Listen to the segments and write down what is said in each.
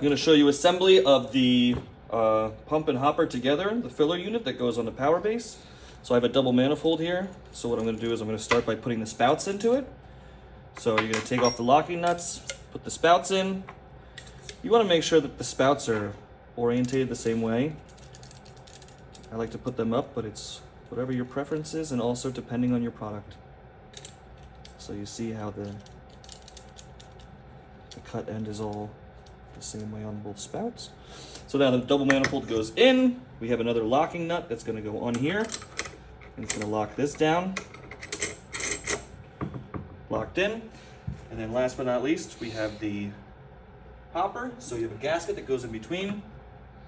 going to show you assembly of the pump and hopper together, the filler unit that goes on the power base. So I have a double manifold here. So what I'm going to do is I'm going to start by putting the spouts into it. So you're going to take off the locking nuts, put the spouts in. You want to make sure that the spouts are orientated the same way. I like to put them up, but it's whatever your preference is, and also depending on your product. So you see how the cut end is all the same way on both spouts. So now the double manifold goes in. We have another locking nut that's going to go on here, and it's going to lock this down. Locked in. And then last but not least, we have the hopper. So you have a gasket that goes in between.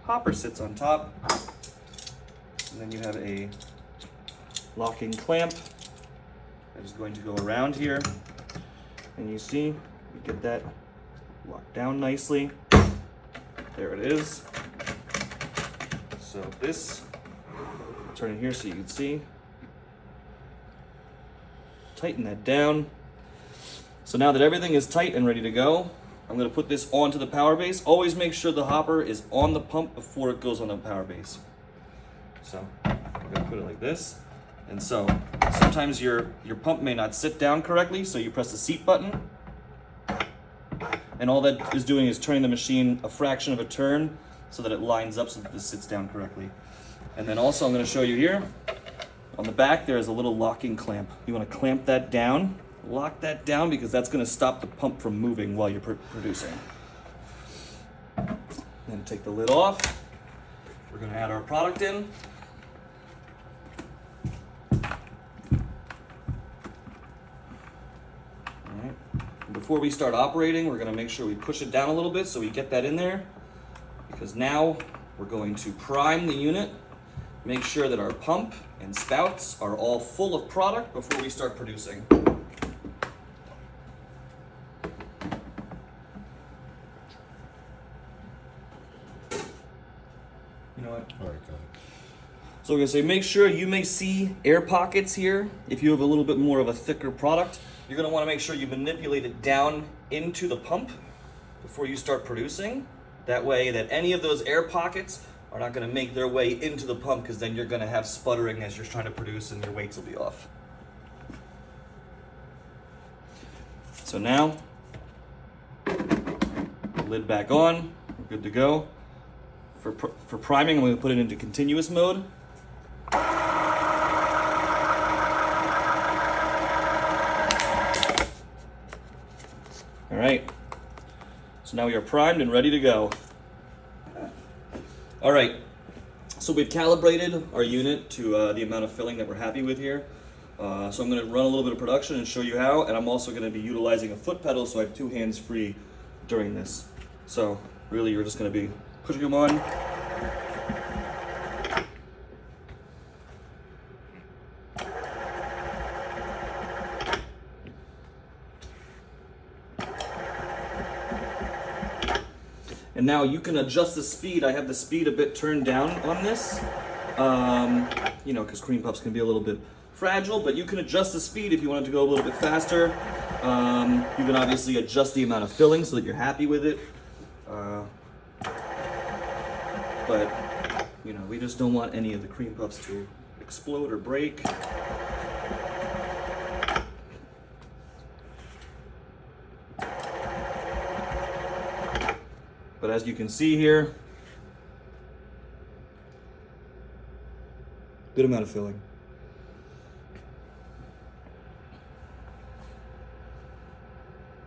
Hopper sits on top. And then you have a locking clamp that is going to go around here. And you see, we get that locked down nicely. There it is. So this, turn it here so you can see. Tighten that down. So now that everything is tight and ready to go, I'm going to put this onto the power base. Always make sure the hopper is on the pump before it goes on the power base. So I'm going to put it like this. And so sometimes your pump may not sit down correctly, so you press the seat button. And all that is doing is turning the machine a fraction of a turn so that it lines up so that this sits down correctly. And then also I'm going to show you here, on the back there is a little locking clamp. You want to clamp that down, lock that down, because that's going to stop the pump from moving while you're producing. Then take the lid off. We're going to add our product in. Before we start operating, we're going to make sure we push it down a little bit so we get that in there, because now we're going to prime the unit, make sure that our pump and spouts are all full of product before we start producing. You know what? All right, go ahead. So we're going to say make sure you may see air pockets here. If you have a little bit more of a thicker product, you're going to want to make sure you manipulate it down into the pump before you start producing. That way that any of those air pockets are not going to make their way into the pump, because then you're going to have sputtering as you're trying to produce and your weights will be off. So now, lid back on, we're good to go. For priming, I'm going to put it into continuous mode. All right, so now we are primed and ready to go. All right, so we've calibrated our unit to the amount of filling that we're happy with here. So I'm going to run a little bit of production and show you how, and I'm also going to be utilizing a foot pedal so I have two hands free during this. So really you're just going to be pushing them on. And now you can adjust the speed. I have the speed a bit turned down on this, you know, because cream puffs can be a little bit fragile, but you can adjust the speed if you want it to go a little bit faster. You can obviously adjust the amount of filling so that you're happy with it. But, you know, we just don't want any of the cream puffs to explode or break. But as you can see here, good amount of filling.